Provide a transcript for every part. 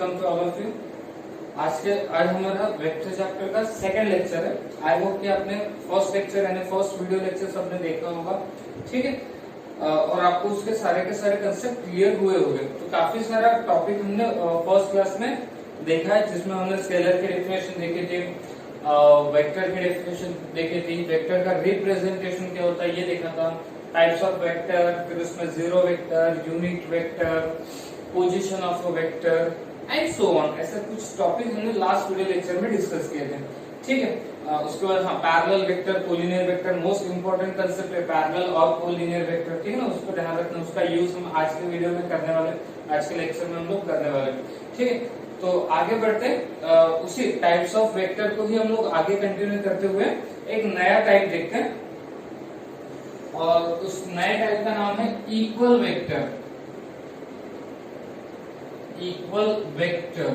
Welcome to all of you. आज हमारा vector chapter का सेकंड लेक्चर है। आई होप कि आपने फर्स्ट लेक्चर यानी फर्स्ट वीडियो लेक्चर सबने देखा होगा, ठीक है, और आपको उसके सारे के सारे कंसेप्ट क्लियर हुए होंगे। तो काफी सारा टॉपिक हमने फर्स्ट क्लास में देखा है, जिसमें हमने स्केलर की डेफिनेशन देखी थी, वेक्टर की डेफिनेशन देखी थी, वेक्टर का रिप्रेजेंटेशन क्या होता है ये देखा था, टाइप्स ऑफ वेक्टर, फिर उसमें zero vector, unit vector, position of a vector and so on. ऐसे कुछ टॉपिक हमने लास्ट वीडियो लेक्चर में डिस्कस किए थे, ठीक है। उसके बाद हाँ, parallel vector, collinear vector, most important concept है पैरेलल और कोलिनियर वेक्टर, ठीक है ना, उसको ध्यान रखना। उसका यूज हम आज के वीडियो में करने वाले, आज के लेक्चर में हम लोग करने वाले, ठीक है। तो आगे बढ़ते उसी टाइप्स ऑफ वेक्टर को ही हम लोग आगे कंटिन्यू करते हुए एक नया टाइप देखते हैं, और उस नए टाइप का नाम है इक्वल वेक्टर। Equal vector.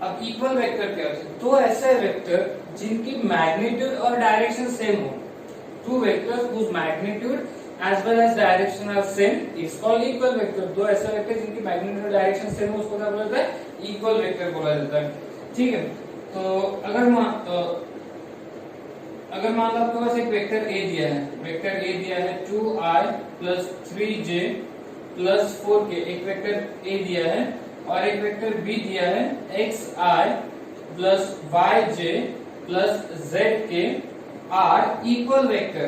अब इक्वल वेक्टर क्या होता है? दो ऐसे वेक्टर जिनकी मैग्नीट्यूड और डायरेक्शन सेम हो। Two vectors whose magnitude as well as direction are same is called equal vector। दो ऐसे वेक्टर जिनकी मैग्नीट्यूड और डायरेक्शन सेम हो, उसको क्या बोला जाता है? इक्वल वेक्टर बोला जाता है, ठीक है। तो अगर मान लो आपके पास एक वेक्टर ए दिया है, वेक्टर ए दिया है 2i plus 3j plus 4k, एक वेक्टर ए दिया है, और एक वेक्टर बी दिया है xi plus yj plus zk R equal vector,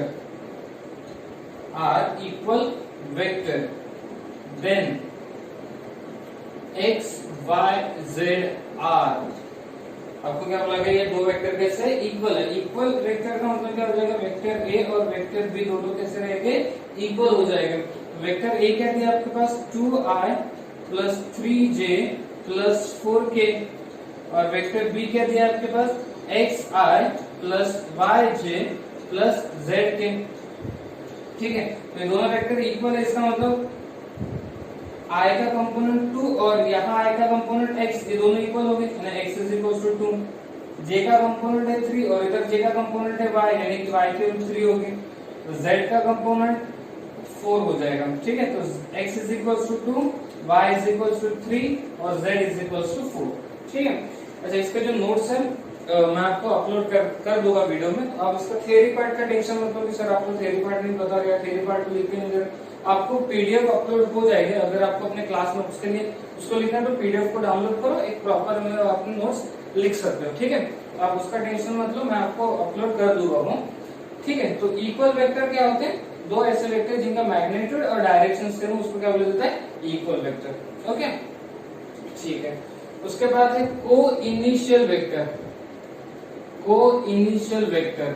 R equal vector, then x y z r। आपको क्या बोला गया? ये दो वेक्टर कैसे इक्वल है? इक्वल वेक्टर का मतलब क्या हो जाएगा? वेक्टर ए और वेक्टर बी दोनों कैसे रहेंगे? इक्वल हो जाएगा। वेक्टर ए क्या दिया आपके पास? 2i plus 3j plus 4k, और वेक्टर बी क्या दिया आपके पास? xi plus yj plus zk, ठीक है। तो ये दोनों वेक्टर इक्वल है, इसका मतलब i का कंपोनेंट 2 और यहाँ i का कंपोनेंट x, ये दोनों इक्वल हो गए, यानी x is equal to 2। j का कंपोनेंट है 3 और इधर j का कंपोनेंट है y, यानी कि y की वैल्यू 3 होगी। तो z का कंपोनेंट 4 हो जाएगा, ठीक है। तो x is equal to 2, y is equal to 3 और z इज इक्वल टू 4, ठीक है। अच्छा, इसके जो नोट्स है मैं आपको अपलोड कर दूंगा वीडियो में। आप इसका थियरी पार्ट का टेंशन मत लो कि सर आपको थियरी पार्ट नहीं पता गया, थियरी पार्ट लिख के नहीं दे, आपको पीडीएफ अपलोड हो जाएगी। अगर आपको अपने क्लास नोट्स के लिए उसको लिखना है तो पीडीएफ को डाउनलोड करो, एक प्रॉपर में अपने नोट्स लिख सकते हो, ठीक है। आप उसका टेंशन मत लो, मैं आपको अपलोड कर दूंगा वो, ठीक है। तो इक्वल वेक्टर क्या होते हैं? दो ऐसे वेक्टर जिनका मैग्नीट्यूड और डायरेक्शन सेम हो, उसको क्या बोला जाता है? इक्वल वेक्टर, ओके, ठीक है। उसके बाद है को इनिशियल वेक्टर। को इनिशियल वेक्टर,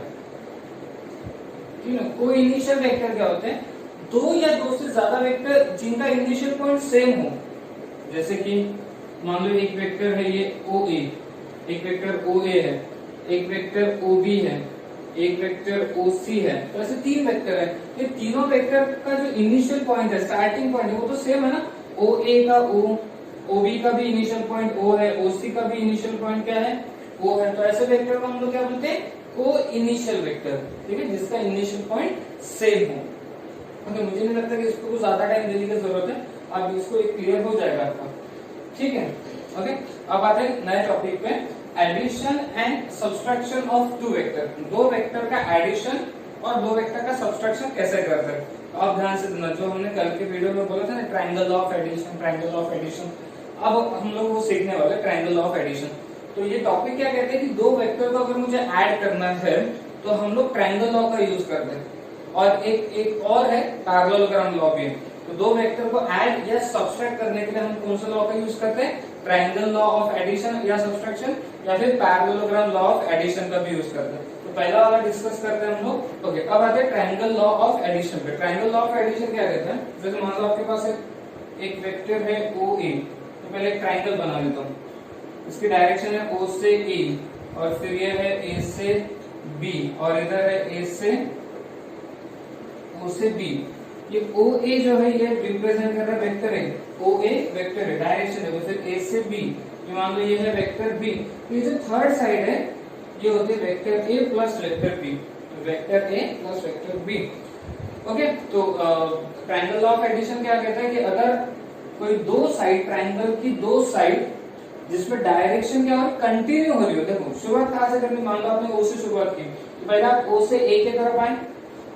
ठीक है। को इनिशियल वेक्टर क्या होते हैं? दो या दो से ज्यादा वेक्टर जिनका इनिशियल पॉइंट सेम हो। जैसे कि मान लो एक वेक्टर है ये OA, एक वेक्टर OA है, एक वेक्टर OB है, एक वेक्टर OC है। तो ऐसे तीन वेक्टर है। ये तीनों वेक्टर का जो इनिशियल पॉइंट है, स्टार्टिंग पॉइंट है, वो तो सेम है ना। OA का O, OB का भी इनिशियल पॉइंट O है, OC का भी इनिशियल पॉइंट क्या है? O है। तो ऐसे वेक्टर को हम लोग क्या बोलते हैं? को इनिशियल वेक्टर, ठीक है, जिसका इनिशियल पॉइंट सेम हो। ओके, मुझे नहीं लगता कि इसको कुछ ज्यादा टाइम देने की जरूरत है, अब इसको एक क्लियर हो जाएगा आपका, ठीक है। ओके, अब आते हैं नए टॉपिक पे, addition and subtraction of two vector. दो वेक्टर का एडिशन और दो वेक्टर का सब्सट्रैक्शन कैसे करते हैं? तो आप ध्यान से सुनना, जो हमने कल के वीडियो में बोला था ना, triangle of addition, triangle of addition, अब हम लोग वो सीखने वाले ट्रायंगल ऑफ एडिशन। तो ये टॉपिक क्या कहते हैं कि दो वेक्टर को अगर मुझे ऐड करना है तो हम लोग ट्रायंगल लॉ का यूज करते हैं, और एक और है पैरेललोग्राम लॉ भी। तो दो वेक्टर को ऐड या सब्सट्रैक्ट करने के लिए हम कौन सा लॉ का यूज करते हैं? ट्रायंगल लॉ ऑफ एडिशन या सब्सट्रैक्शन, या फिर पैरेललोग्राम लॉ ऑफ एडिशन का भी यूज करते हैं। तो पहला वाला डिस्कस करते हैं हम लोग। ओके, अब आते हैं ट्रायंगल लॉ ऑफ एडिशन पे। ट्रायंगल लॉ ऑफ एडिशन क्या कहते हैं? जैसे मान लो आपके पास एक वेक्टर है OA, तो पहले एक ट्रायंगल बना लेता हूँ। इसकी डायरेक्शन है O से A, और फिर ये है A से B, और इधर है A से O से B। ये OA जो है ये रिप्रेजेंट कर रहा है वेक्टर है, OA वेक्टर है, डायरेक्शन है, फिर A से B, ये मान लो ये है वेक्टर B। तो ये जो थर्ड साइड है ये होती है vector A plus vector B, vector A plus vector B। Okay, तो ट्रायंगल लॉ ऑफ एडिशन क्या कहता है कि अगर कोई दो साइड, ट्राइंगल की दो साइड जिसमें डायरेक्शन क्या हो, कंटिन्यू हो रही हो। देखो शुरुआत कहां से करनी, मान लो आपने ओ से शुरुआत की, तो पहले आप ओ से ए की तरफ आए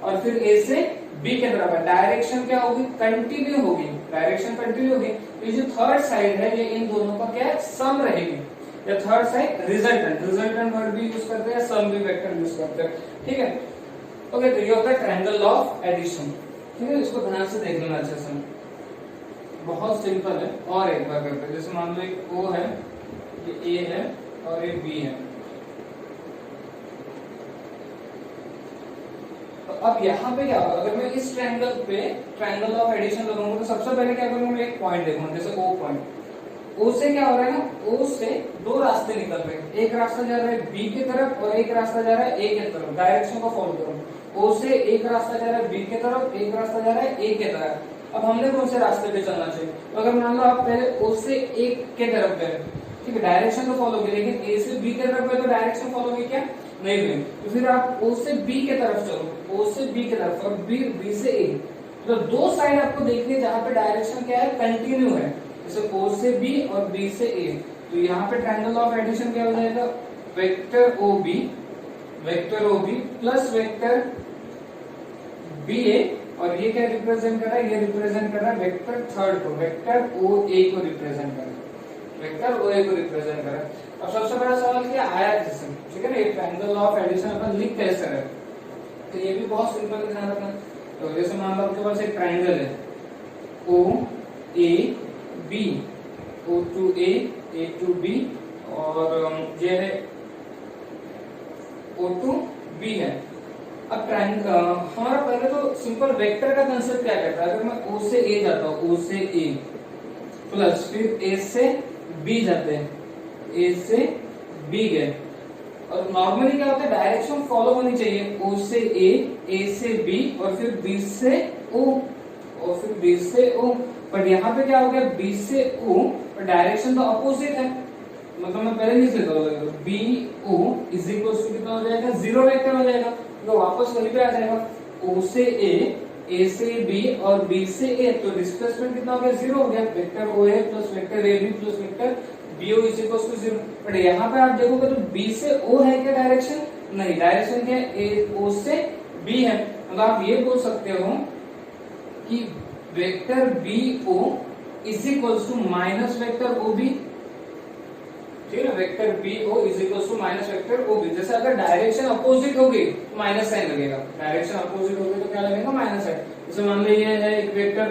और फिर ए से बी की तरफ आए, डायरेक्शन क्या होगी, कंटिन्यू होगी, डायरेक्शन कंटिन्यू होगी। तो ये जो थर्ड साइड है ये इन दोनों का क्या है, सम रहेगी। या third side resultant, resultant word भी यूज करते हैं, सम भी वेक्टर यूज करते हैं, ठीक है। ओके, तो ये होता है ट्रायंगल ऑफ एडिशन, ठीक है। इसको ध्यान से देख लेना अच्छे से, बहुत सिंपल है। और एक बार करते हैं, जैसे मान लो एक O है, ये A है और ये B है। तो अब यहाँ पे क्या होगा, अगर मैं इस ट्रायंगल पे ट्रायंगल ऑफ एडिशन लगाऊंगा तो सबसे पहले क्या करूंगा, मैं एक पॉइंट देखूंगा, जैसे O पॉइंट। O से क्या हो रहा है ना, O से दो रास्ते निकल रहे हैं, एक रास्ता जा रहा है B की तरफ और एक रास्ता जा रहा है A की तरफ। डायरेक्शन को फॉलो करो, O से एक रास्ता जा रहा है B की तरफ, एक रास्ता जा रहा है A की तरफ। अब हमने कौन से रास्ते पे चलना चाहिए, तो अगर मान लो आप पहले O से A की तरफ गए, ठीक है, डायरेक्शन तो फॉलो की, लेकिन A से B की तरफ गए तो डायरेक्शन फॉलो की क्या, नहीं हुई। तो फिर आप O से B की तरफ चलो, O से B की तरफ और B से A। तो दो साइड आपको देखनी है जहां पे डायरेक्शन क्या है, कंटिन्यू है, जैसे O से B और B से A। तो यहाँ पे ट्रायंगल ऑफ एडिशन क्या हो जाएगा, vector OB plus vector BA, और ये क्या रिप्रेजेंट कर रहा है, ये रिप्रेजेंट कर रहा है वेक्टर थर्ड को, वेक्टर OA को रिप्रेजेंट कर रहा है, वेक्टर OA को रिप्रेजेंट कर रहा है। अब सबसे बड़ा सवाल क्या आया किससे, ठीक है ना, ये ट्रायंगल ऑफ एडिशन अपन लिख कैसे रहे, तो ये भी बहुत सिंपल है, ध्यान रखना। तो जैसे मान लो आपके पास एक ट्रायंगल है OAB, O to A, A to B, और ये है O to B है। अब ट्रायंगल हमारा पहले तो सिंपल वेक्टर का कंसेप्ट क्या कहता है, अगर मैं O से A जाता हूँ, O से A प्लस फिर A से B जाते हैं, A से B गए, और नॉर्मली क्या होता है, डायरेक्शन फॉलो होनी चाहिए, O से A से B और फिर B से O और फिर B से O। पर यहाँ पे क्या हो गया, B से O और डायरेक्शन तो अपोजिट है, मतलब मैं पहले नहीं लिखा होगा, BO इज इक्वल टू कितना हो जाएगा, जीरो वेक्टर हो जाएगा, तो वापस वहीं पे आ जाएगा, O से A से B और B से A, तो डिस्प्लेसमेंट कितना हो गया, जीरो हो गया, vector OA plus vector AB plus vector BO is equal to zero. But यहाँ पे आप देखोगे तो B से O है क्या डायरेक्शन, नहीं, डायरेक्शन क्या है, O से B है। मतलब आप ये बोल सकते हो कि vector BO is equal to minus vector OB, ठीक है, vector BO is equal to minus vector OB। जैसे अगर डायरेक्शन अपोजिट होगी तो माइनस साइन लगेगा, डायरेक्शन अपोजिट होगी तो क्या लगेगा, माइनस साइन। जैसे मान लो ये है एक वेक्टर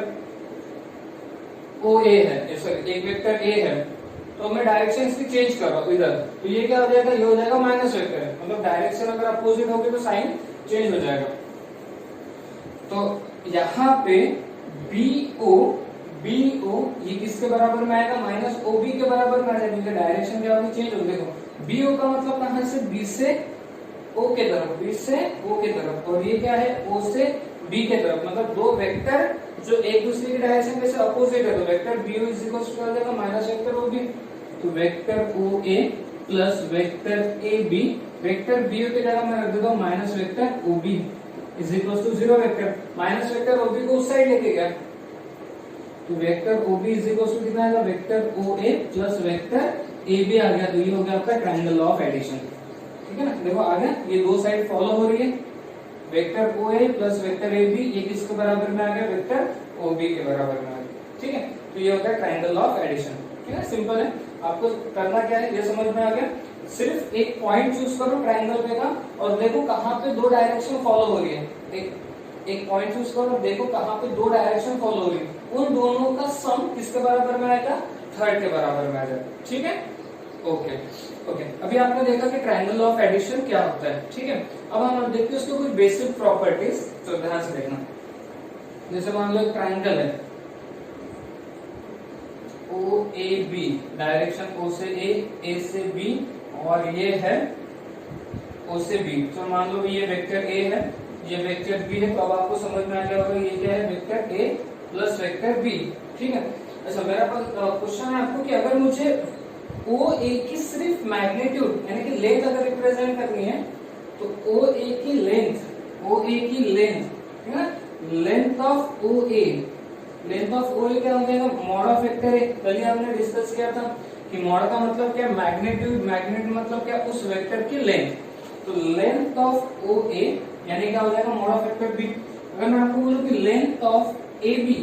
OA है, सॉरी एक वेक्टर A है, तो मैं डायरेक्शन इसकी चेंज कर रहा हूँ इधर, तो ये क्या हो जाएगा, ये हो जाएगा माइनस वेक्टर है, मतलब डायरेक्शन अगर अपोजिट होगी तो साइन चेंज हो जाएगा। तो यहाँ पे BO ये किसके बराबर में आएगा, माइनस OB के बराबर में आ जाएगा, क्योंकि डायरेक्शन क्या होगी, चेंज होगी। देखो BO का मतलब कहां से, B से O के तरफ, B से O के तरफ, और ये क्या है, O से B के तरफ, मतलब दो वेक्टर जो एक दूसरे की डायरेक्शन में से अपोजिट है, तो vector BO is equal to आ जाएगा माइनस वेक्टर OB। तो vector OA plus vector AB, vector BO की जगह मैं रख देता हूँ minus vector OB is equal to zero vector, minus vector OB को उस साइड लेके गया, तो vector OB is equal to कितना आएगा, vector OA plus vector AB आ गया। तो ये हो गया आपका ट्रायंगल ऑफ एडिशन, ठीक है ना। देखो आ गया, ये दो साइड फॉलो हो रही है, vector OA plus vector AB, ये किसके बराबर में आ गया, वेक्टर OB के बराबर में आ गया, ठीक है। तो ये होता है ट्रायंगल ऑफ एडिशन, ठीक है, सिंपल है। आपको करना क्या है, ये समझ में आ गया, सिर्फ एक पॉइंट चूज करो ट्रायंगल पे का और देखो कहाँ पे दो डायरेक्शन फॉलो हो रही है, एक पॉइंट चूज करो, देखो कहाँ पे दो डायरेक्शन फॉलो हो रही है, उन दोनों का सम किसके बराबर में आएगा, थर्ड के बराबर में आ जाएगा, ठीक है। ओके ओके, अभी आपने देखा कि ट्रायंगल ऑफ एडिशन क्या होता है, ठीक है। अब हम देखते हैं उसके कुछ बेसिक प्रॉपर्टीज, तो ध्यान से देखना। जैसे मान लो एक ट्रायंगल है OAB, डायरेक्शन O से A से B, और ये है O से B, तो मान लो ये वेक्टर A है, ये वेक्टर B है, तो अब आपको समझ में आ गया होगा ये क्या है, vector A plus vector B, ठीक है। अच्छा, मेरा पास क्वेश्चन है आपको कि अगर मुझे OA की सिर्फ मैग्नीट्यूड यानी कि लेंथ अगर रिप्रेजेंट करनी है, तो OA की लेंथ, ठीक है, length of OA length of O A क्या हो जाएगा, मॉड ऑफ वेक्टर ए। कल ही हमने डिस्कस किया था कि मॉड का मतलब क्या, मैग्नीट्यूड, मैग्नीट्यूड मतलब क्या, उस वेक्टर की लेंथ। तो लेंथ ऑफ ओ ए यानी क्या हो जाएगा, मॉड ऑफ वेक्टर बी। अगर मैं आपको बोलूं कि length of A B,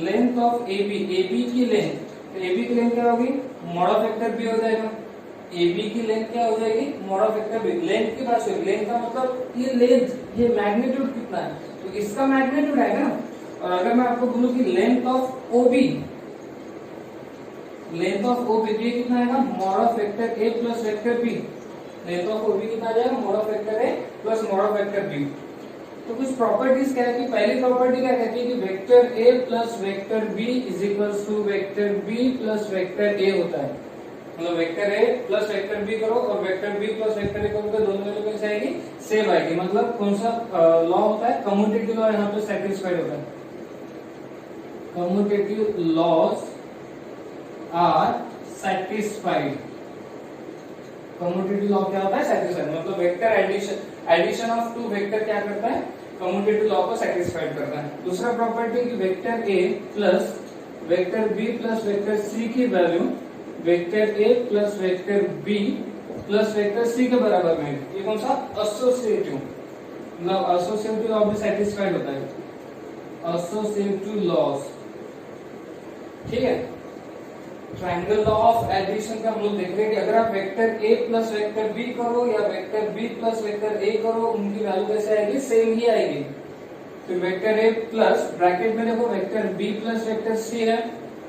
length of A B, A B की लेंथ, तो ए बी की लेंथ क्या होगी, मॉड ऑफ वेक्टर बी हो जाएगा। ए बी की लेंथ क्या हो जाएगी, mod of vector B. Length की बात हुई, लेंथ का मतलब ये लेंथ, ये मैग्नीट्यूड कितना है, तो इसका मैग्नीट्यूड आएगा ना। और अगर मैं आपको बोलूं कि length of O B, length of O B कितना आएगा, mod of vector A plus vector B. Length of O B कितना आ जाएगा, mod of vector A plus mod of vector B. तो कुछ प्रॉपर्टीज क्या है कि पहली प्रॉपर्टी क्या कहती है कि vector A plus vector B is equals to vector B plus vector A होता है। मतलब vector A plus vector B करो और vector B plus vector A करो तो दोनों वैल्यू कैसे आएगी, सेम आएगी। मतलब कौन सा लॉ होता है, कम्यूटेटिव लॉ यहाँ पे सेटिस्फाइड होता है। Commutative laws are satisfied. Commutative law क्या होता है, सेटिस्फाइड। मतलब vector addition, addition of two vector क्या करता है, कम्यूटेटिव लॉ को सेटिस्फाइड करता है। दूसरा प्रॉपर्टी कि vector A plus vector B plus vector C की value vector A plus vector B plus vector C के बराबर में, ये कौन सा, एसोसिएटिव। मतलब एसोसिएटिव लॉ भी सेटिस्फाइड होता है, एसोसिएटिव लॉज। ठीक है, ट्रायंगल लॉ ऑफ एडिशन का हम लोग देख रहे हैं कि अगर आप vector A plus vector B करो या vector B plus vector A करो, उनकी वैल्यू कैसे आएगी, सेम ही आएगी। तो वेक्टर ए प्लस ब्रैकेट में देखो vector B plus vector C है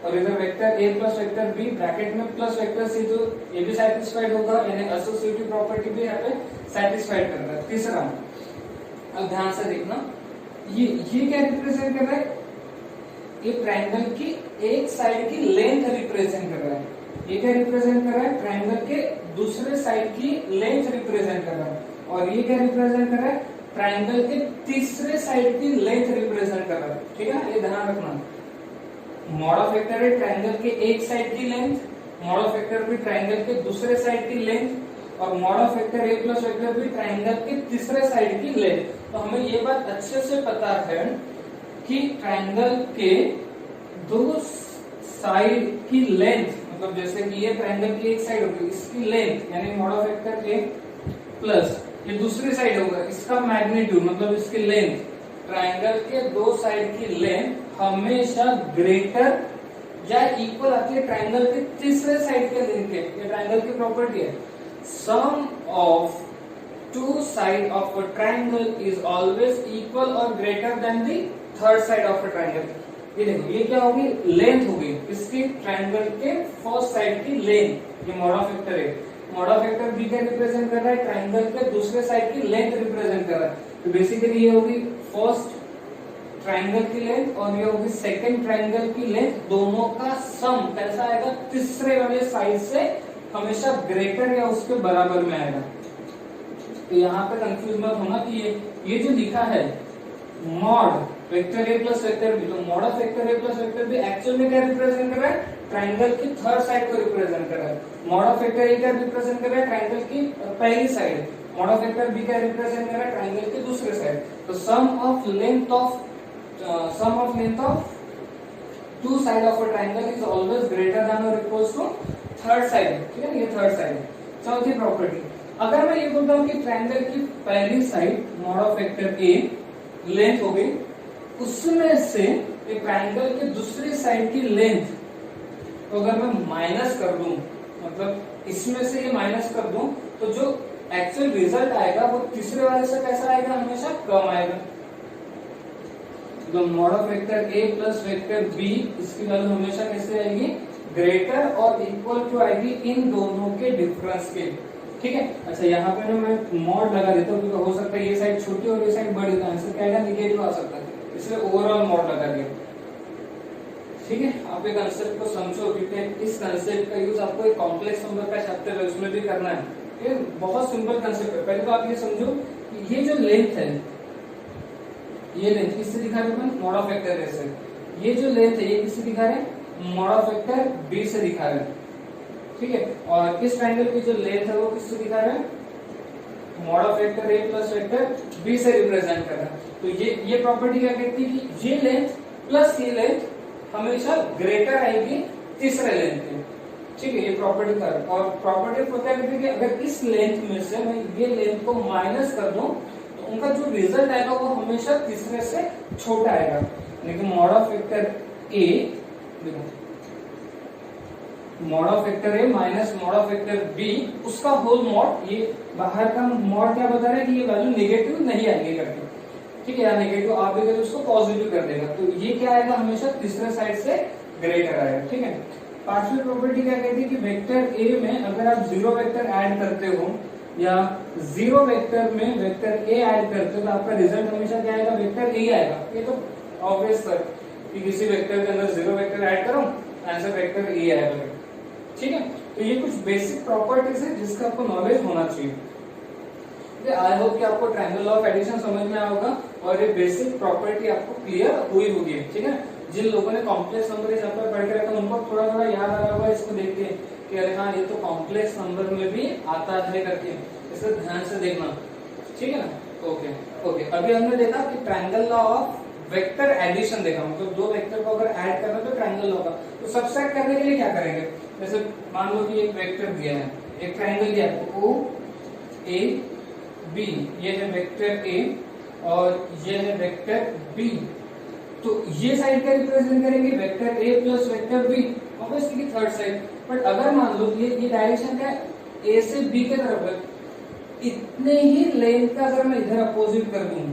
और इधर vector A plus vector B bracket में प्लस वेक्टर सी, तो ये भी सेटिस्फाइड होगा, यानी एसोसिएटिव प्रॉपर्टी भी यहाँ पे सेटिस्फाइड करता है। तीसरा, अब ध्यान से देखना, ये क्या रिप्रेजेंट कर रहा है, ये ट्रायंगल की एक साइड की लेंथ रिप्रेजेंट कर रहा है। ये क्या रिप्रेजेंट कर रहा है, ट्रायंगल के दूसरे साइड की लेंथ रिप्रेजेंट कर रहा है। और ये क्या रिप्रेजेंट कर रहा है, ट्रायंगल के तीसरे साइड की लेंथ रिप्रेजेंट कर रहा है। ठीक है, ये ध्यान रखना। मॉड ऑफ वेक्टर है ट्रायंगल के एक साइड की लेंथ, मॉड ऑफ वेक्टर भी ट्रायंगल के दूसरे साइड की लेंथ, और mod of vector A plus vector भी ट्रायंगल के तीसरे साइड की लेंथ। तो हमें ये बात अच्छे से पता है कि ट्रायंगल के दो साइड की लेंथ, मतलब जैसे कि ये ट्रायंगल की एक साइड होगी, इसकी लेंथ यानी mod of vector A plus ये दूसरी साइड होगा, इसका मैग्नीट्यूड मतलब इसकी लेंथ, ट्रायंगल के दो साइड की लेंथ हमेशा ग्रेटर या इक्वल आती है ट्रायंगल के तीसरे साइड के लेंथ के। ये ट्रायंगल की प्रॉपर्टी है। Sum of two side of a triangle is always equal और greater than the third side of a triangle. ये देखो, ये क्या होगी, लेंथ होगी इसकी, ट्रायंगल के फर्स्ट साइड की लेंथ। ये मॉड ऑफ वेक्टर है, मॉड ऑफ वेक्टर बी का रिप्रेजेंट कर रहा है, ट्रायंगल के दूसरे साइड की लेंथ रिप्रेजेंट कर रहा है। तो बेसिकली ये होगी फर्स्ट ट्रायंगल की लेंथ और ये होगी सेकंड ट्रायंगल की लेंथ, दोनों का सम कैसा आएगा, तीसरे वाले साइड से हमेशा ग्रेटर या उसके बराबर में आएगा। तो यहाँ पे कंफ्यूज मत होना कि ये जो लिखा है mod vector A plus vector B, तो mod of vector A plus vector B actual में क्या रिप्रेजेंट कर रहा है, ट्रायंगल की थर्ड साइड को रिप्रेजेंट कर रहा है। मॉड ऑफ वेक्टर ए क्या रिप्रेजेंट कर रहा है, ट्रायंगल की पहली side. Mod of vector B क्या रिप्रेजेंट कर रहा है, ट्रायंगल की दूसरे साइड। तो sum of length of two side of a triangle is always greater than और इक्वल्स टू थर्ड साइड। ठीक है, ये थर्ड साइड। चौथी प्रॉपर्टी, अगर मैं ये बोलता हूँ कि ट्रायंगल की पहली side mod of vector A length हो गई, उसमें से एक ट्रायंगल के दूसरी साइड की लेंथ, तो अगर मैं माइनस कर दूं, मतलब इसमें से ये माइनस कर दूं, तो जो एक्चुअल रिजल्ट आएगा वो तीसरे वाले से कैसा आएगा, हमेशा कम आएगा। तो mod of vector A plus vector B, इसकी वैल्यू हमेशा कैसे आएगी, ग्रेटर और इक्वल टू आएगी इन दोनों के डिफरेंस के। ठीक है, अच्छा यहाँ पे ना मैं मॉड लगा देता हूँ क्योंकि हो सकता है ये साइड छोटी और ये साइड बड़ी, तो आंसर क्या आएगा, निगेटिव आ सकता है, इसलिए ओवरऑल मॉड लगा दिया। ठीक है, आप एक कंसेप्ट को समझो क्योंकि इस कंसेप्ट का यूज आपको एक कॉम्प्लेक्स नंबर का चैप्टर है उसमें भी करना है। ये बहुत सिंपल कंसेप्ट है। पहले तो आप ये समझो कि ये जो लेंथ है, ये लेंथ किससे दिखा रहे हैं, मॉड ऑफ वेक्टर ए से। ये जो लेंथ है ये किससे दिखा रहे हैं, मॉड ऑफ वेक्टर बी से दिखा रहे हैं। ठीक है, और इस ट्रायंगल की जो लेंथ है वो किससे दिखा रहे हैं, mod of vector A plus vector B से रिप्रेजेंट कर रहा है। तो ये प्रॉपर्टी क्या कहती है कि ये लेंथ प्लस ये लेंथ हमेशा ग्रेटर आएगी तीसरे लेंथ के। ठीक है, ये प्रॉपर्टी का। और प्रॉपर्टी क्या कहती है कि अगर इस लेंथ में से मैं ये लेंथ को माइनस कर दूं तो उनका जो रिजल्ट आएगा वो हमेशा तीसरे से छोटा आएगा। लेकिन मॉड ऑफ वेक्टर ए, देखो mod of vector A minus mod of vector B, उसका होल मॉड, ये बाहर का मॉड क्या बता रहा है कि ये वैल्यू नेगेटिव नहीं आएगी करके। ठीक है, या नेगेटिव आप भी करें उसको पॉजिटिव कर देगा, तो ये क्या आएगा हमेशा तीसरे साइड से ग्रेटर आएगा। ठीक है, पांचवी प्रॉपर्टी क्या कहती है कि वेक्टर ए में अगर आप जीरो वेक्टर ऐड करते हो या जीरो वेक्टर में वेक्टर ए ऐड करते हो तो आपका रिजल्ट हमेशा क्या आएगा, वेक्टर ए आएगा। ये तो ऑब्वियस सर कि किसी वेक्टर के अंदर जीरो वेक्टर ऐड करो आंसर वेक्टर ए आएगा। ठीक है, तो ये कुछ बेसिक प्रॉपर्टीज है जिसका आपको नॉलेज होना चाहिए। आई होप कि आपको ट्रायंगल लॉ ऑफ एडिशन समझ में आया होगा और ये बेसिक प्रॉपर्टी आपको क्लियर हुई होगी। ठीक है, जिन लोगों ने कॉम्प्लेक्स नंबर इस चैप्टर पढ़ के रखा उनको थोड़ा थोड़ा याद आ रहा होगा इसको देख के कि अरे हाँ ये तो कॉम्प्लेक्स नंबर में भी आता है करके, इसे ध्यान से देखना। ठीक है ना, ओके ओके। अभी हमने देखा कि triangle law of vector addition देखा, मतलब दो वेक्टर को अगर ऐड करना तो ट्रायंगल लॉ का। तो सबसेट करने के लिए क्या करेंगे, जैसे मान लो कि एक वेक्टर दिया है, एक ट्रायंगल दिया है ओ ए बी, ये है वेक्टर ए और ये है वेक्टर बी, तो ये साइड का रिप्रेजेंट करेंगे vector A plus vector B, obviously की थर्ड साइड। बट अगर मान लो ये डायरेक्शन क्या है, ए से बी के तरफ है, इतने ही लेंथ का अगर मैं इधर अपोजिट कर दूं,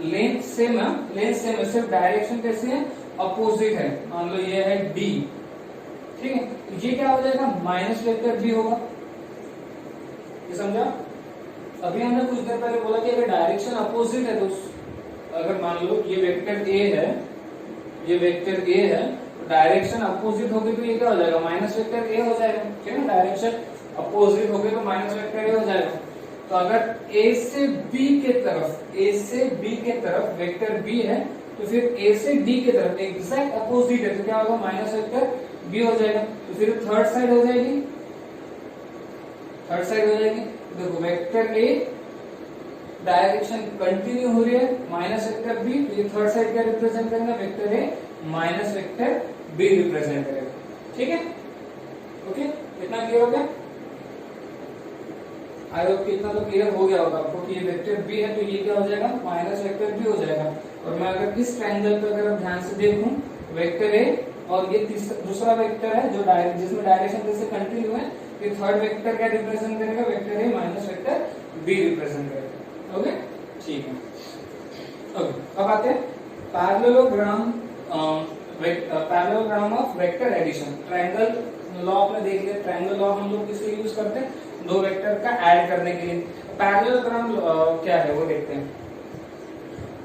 लेंथ सेम है, लेंथ सेम है, सिर्फ डायरेक्शन कैसे है, अपोजिट है। मान लो ये है डी, ठीक है, तो ये क्या हो जाएगा, माइनस वेक्टर बी होगा। ये समझा? अभी हमने कुछ देर पहले बोला कि अगर डायरेक्शन अपोजिट है तो अगर मान लो ये वेक्टर ए है, ये वेक्टर ए है, तो डायरेक्शन अपोजिट होगी तो ये क्या हो जाएगा, माइनस वेक्टर ए हो जाएगा। ठीक है, डायरेक्शन अपोजिट होगी तो माइनस वेक्टर ए हो जाएगा। तो अगर ए से बी के तरफ, ए से बी के तरफ वेक्टर बी है तो फिर ए से डी के तरफ एग्जैक्ट अपोजिट है तो क्या होगा, माइनस वेक्टर बी हो जाएगा। तो फिर थर्ड साइड हो जाएगी, थर्ड साइड हो जाएगी। देखो वेक्टर ए डायरेक्शन कंटिन्यू हो रही है, माइनस वेक्टर बी, तो ये थर्ड साइड क्या रिप्रेजेंट करेगा, vector A minus vector B represent करेगा। ठीक है, ओके, कितना क्लियर हो गया? आई होप कि इतना तो क्लियर हो गया होगा आपको कि ये वेक्टर बी है तो ये क्या हो जाएगा, माइनस वेक्टर बी हो जाएगा। और मैं अगर इस ट्रायंगल पे अगर ध्यान से देखूं, वेक्टर ए और ये दूसरा वेक्टर है जो जिसमें डायरेक्शन जैसे कंटिन्यू है, ये थर्ड वेक्टर क्या रिप्रेजेंट करेगा, vector A minus vector B represent करेगा। ओके, ठीक है। ओके, अब आते हैं parallelogram, parallelogram of vector addition. Triangle law आपने देख लिया, ट्रायंगल लॉ हम लोग किस लिए यूज करते हैं, दो वेक्टर का ऐड करने के लिए। पैरेललोग्राम क्या है वो देखते हैं।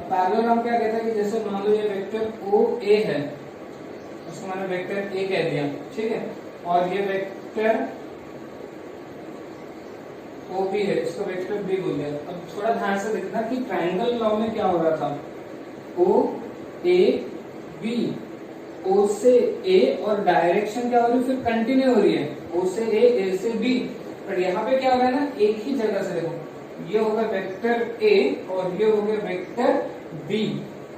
पैरेललोग्राम क्या कहता है कि जैसे मान लो ये वेक्टर ओ ए है, उसको मैंने वेक्टर ए कह दिया, ठीक है, और ये वेक्टर ओ बी है, इसको वेक्टर बी बोल दिया। अब थोड़ा ध्यान से देखना कि ट्रायंगल लॉ में क्या हो रहा था, ओ ए बी, ओ से ए और डायरेक्शन क्या हो रही है, फिर कंटिन्यू हो रही है, ओ से ए से बी। पर यहाँ पे क्या हो रहा है ना, एक ही जगह से देखो, ये होगा वेक्टर ए और ये हो गया वेक्टर बी।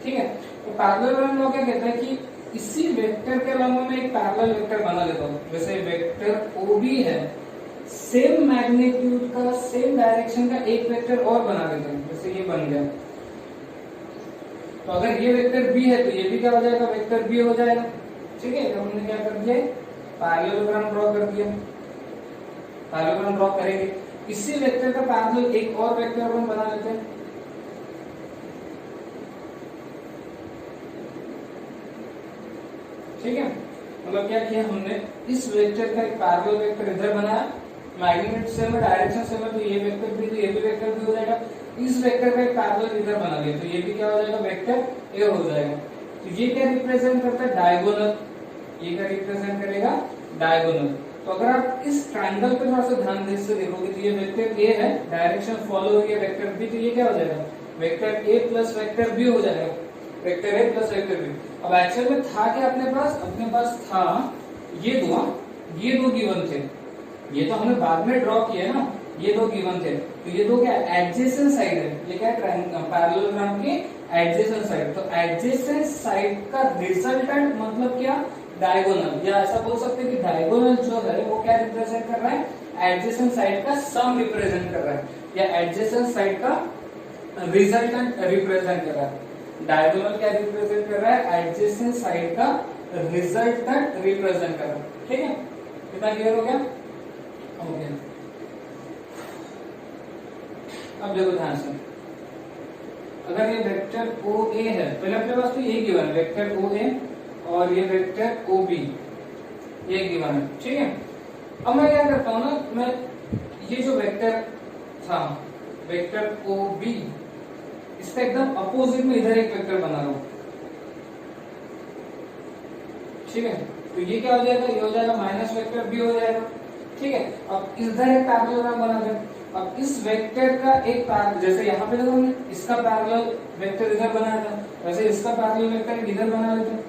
ठीक है, तो पैरेललोग्राम लॉ क्या कहता है कि इसी वेक्टर के लंब में एक पैरेलल वेक्टर बना देता हूँ। जैसे वेक्टर ओ बी है, सेम मैग्नीट्यूड का, सेम डायरेक्शन का एक वेक्टर और बना देता हूँ, जैसे ये बन गया। तो अगर ये वेक्टर बी है तो ये भी क्या हो जाएगा, वेक्टर बी हो जाएगा। ठीक है, तो हमने क्या कर दिया, पैरेललोग्राम ड्रॉ कर दिया। पैरेललोग्राम ड्रॉ करेंगे, इसी वेक्टर का पैरेलल एक और वेक्टर हम बना लेते हैं। ठीक है, मतलब क्या किया हमने, इस वेक्टर का एक पैरेलल वेक्टर इधर बनाया, मैग्नीट्यूड सेम है, डायरेक्शन सेम है, तो ये वेक्टर भी, तो ये भी वेक्टर भी हो जाएगा। इस वेक्टर का एक पैरेलल इधर बना दिया तो ये भी क्या हो जाएगा, वेक्टर ए हो जाएगा। तो ये क्या रिप्रेजेंट करता है, डायगोनल। ये क्या रिप्रेजेंट करेगा, डायगोनल। तो अगर आप इस ट्रायंगल पे थोड़ा सा ध्यान से देखोगे तो ये वेक्टर ए है, डायरेक्शन फॉलो हो रही है वेक्टर बी, तो ये क्या हो जाएगा, vector A plus vector B हो जाएगा, vector A plus vector B. अब एक्चुअल में था क्या अपने पास था ये दो गिवन थे, ये तो हमने बाद में ड्रॉ किया ना, ये दो गिवन थे, तो ये दो क्या एडजेसेंट साइड है, ये क्या पैरेललोग्राम के एडजेसेंट साइड, तो एडजेसेंट साइड का रिजल्टेंट मतलब क्या, डायगोनल, या ऐसा बोल सकते हैं कि डायगोनल जो है वो क्या रिप्रेजेंट कर रहा है, एडजेसेंट साइड का सम रिप्रेजेंट कर रहा है, या एडजेसेंट साइड का रिजल्टेंट रिप्रेजेंट कर रहा है। डायगोनल क्या रिप्रेजेंट कर रहा है, एडजेसेंट साइड का रिजल्टेंट रिप्रेजेंट कर रहा है। ठीक है, कितना क्लियर हो गया? हो गया। अब देखो ध्यान से, अगर ये वेक्टर ओ ए है, पहले अपने पास तो ये गिवन है वेक्टर ओ ए और ये वेक्टर ओ बी, ये गिवन है। ठीक है, अब मैं क्या करता हूँ ना, मैं ये जो वेक्टर था वेक्टर ओ बी, इसका एकदम अपोजिट में इधर एक वेक्टर बना रहा हूं। ठीक है, तो ये क्या हो जाएगा, ये हो जाएगा माइनस वेक्टर बी हो जाएगा। ठीक है, अब इधर एक पैरेललोग्राम बना दें। अब इस वेक्टर का एक पैरेलल, जैसे यहाँ पे देखो हमने इसका पैरेलल वेक्टर इधर बनाया था, वैसे इसका पैरेलल वेक्टर इधर बना लेते हैं।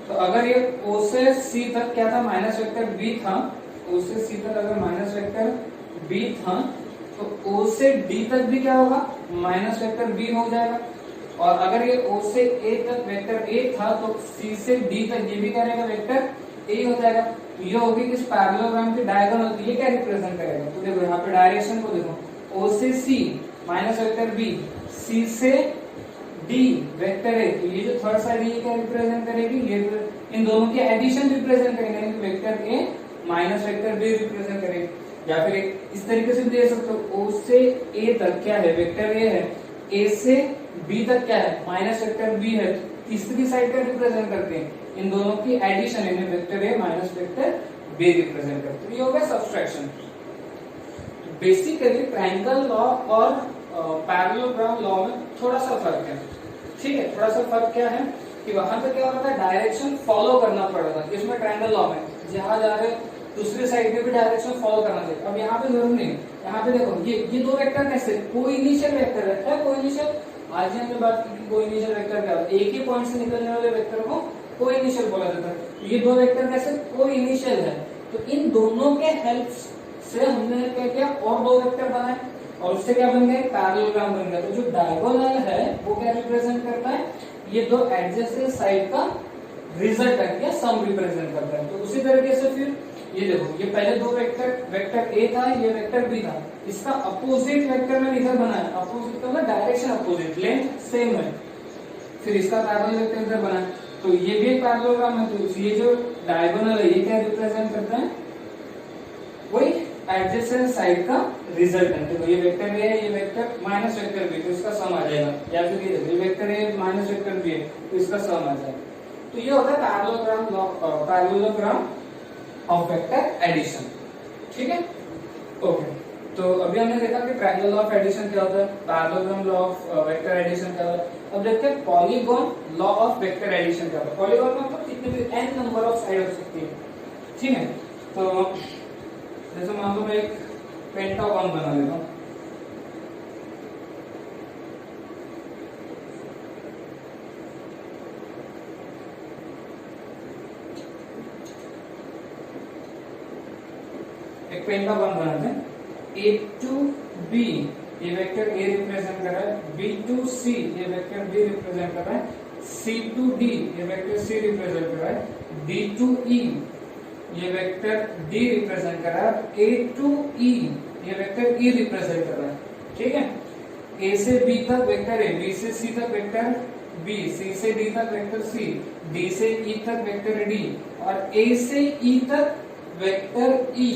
तो अगर ये ओ से सी तक क्या था, माइनस वेक्टर बी था, ओ से सी तक अगर माइनस वेक्टर बी था, तो ओ से डी तक भी क्या होगा, माइनस वेक्टर बी हो जाएगा। और अगर ये ओ से ए तक वेक्टर ए था, तो सी से डी तक ये भी क्या रहेगा, वेक्टर ए हो जाएगा। ये होगी इस पैरेललोग्राम की डायगोनल, तो ये क्या रिप्रेजेंट करेगा, तो देखो यहाँ पे डायरेक्शन को देखो, ओ से सी माइनस वेक्टर बी, सी से डी वेक्टर ए, तो ये जो थर्ड साइड ये क्या रिप्रेजेंट करेगी, ये इन दोनों की एडिशन रिप्रेजेंट करेंगे, यानी vector A minus vector B represent करेगी। या फिर इस तरीके से दे सकते हो, ओ से ए तक क्या है, वेक्टर ए है, ए से बी तक क्या है, माइनस वेक्टर बी है, तीसरी साइड का रिप्रेजेंट करते हैं, इन दोनों की एडिशन यानी vector A minus vector B represent करते हैं। ये हो गया सब्सट्रैक्शन। बेसिकली ट्रायंगल लॉ और पैरेललोग्राम लॉ में थोड़ा सा फर्क है। ठीक है, थोड़ा सा फर्क क्या है कि वहां पे क्या होता है, डायरेक्शन फॉलो करना पड़ेगा। इसमें ट्रायंगल लॉ में जहां जा रहे दूसरी साइड में भी डायरेक्शन फॉलो करना चाहिए। अब यहाँ पे जरूर नहीं, यहाँ पे देखो ये दो वेक्टर कैसे, कोई इनिशियल वेक्टर है, कोई इनिशियल, आज ही हमने बात की कोई इनिशियल वेक्टर क्या होता है, एक ही पॉइंट से निकलने वाले वेक्टर को कोई इनिशियल बोला जाता है। ये दो वेक्टर कैसे, कोई इनिशियल है, तो इन दोनों के हेल्प से हमने क्या किया, और दो वेक्टर बनाए, और उससे क्या बन गया, पैरेललोग्राम बन गया। तो जो डायगोनल है वो क्या रिप्रेजेंट करता है, ये दो एडजेसेंट साइड का रिजल्टेंट या सम रिप्रेजेंट करता है। तो उसी तरीके से फिर ये देखो, ये पहले दो वेक्टर ए था, ये वेक्टर बी था, इसका अपोजिट वेक्टर मैंने इधर बनाया, अपोजिट का मतलब डायरेक्शन अपोजिट, लेंथ सेम है, फिर इसका पैरेलल वेक्टर इधर बनाया, तो ये भी एक पैरेललोग्राम है। तो ये जो डायगोनल है ये क्या रिप्रेजेंट करता है, वही एडजेसेंट साइड का रिजल्टेंट। तो ये वेक्टर ए है, ये वेक्टर माइनस वेक्टर बी, तो इसका सम आ जाएगा। या फिर ये vector A minus vector B है, तो इसका सम आ जाएगा। तो ये होता है पैरेललोग्राम ऑफ वेक्टर एडिशन। ठीक है, ओके। तो अभी हमने देखा कि ट्रायंगल लॉ ऑफ एडिशन क्या होता है, parallelogram law of vector addition क्या होता है। अब देखते हैं polygon law of vector addition क्या होता है। पॉलीगॉन में मतलब कितने भी n नंबर ऑफ साइड हो सकती है। ठीक है, तो जैसे मान लो मैं एक पेंटागन बना लेता हूँ, एक पेंटागन बनाते हैं, A to B ये वेक्टर A रिप्रेजेंट कर रहा है, B to C ये वेक्टर B रिप्रेजेंट कर रहा है, C to D ये वेक्टर C रिप्रेजेंट कर रहा है, D to E ये वेक्टर D रिप्रेजेंट कर रहा है, A to E ये वेक्टर E रिप्रेजेंट कर रहा है। ठीक है, A से B तक वेक्टर A, B से C तक वेक्टर B, C से D तक वेक्टर C, D से E तक वेक्टर D और A से E तक वेक्टर E।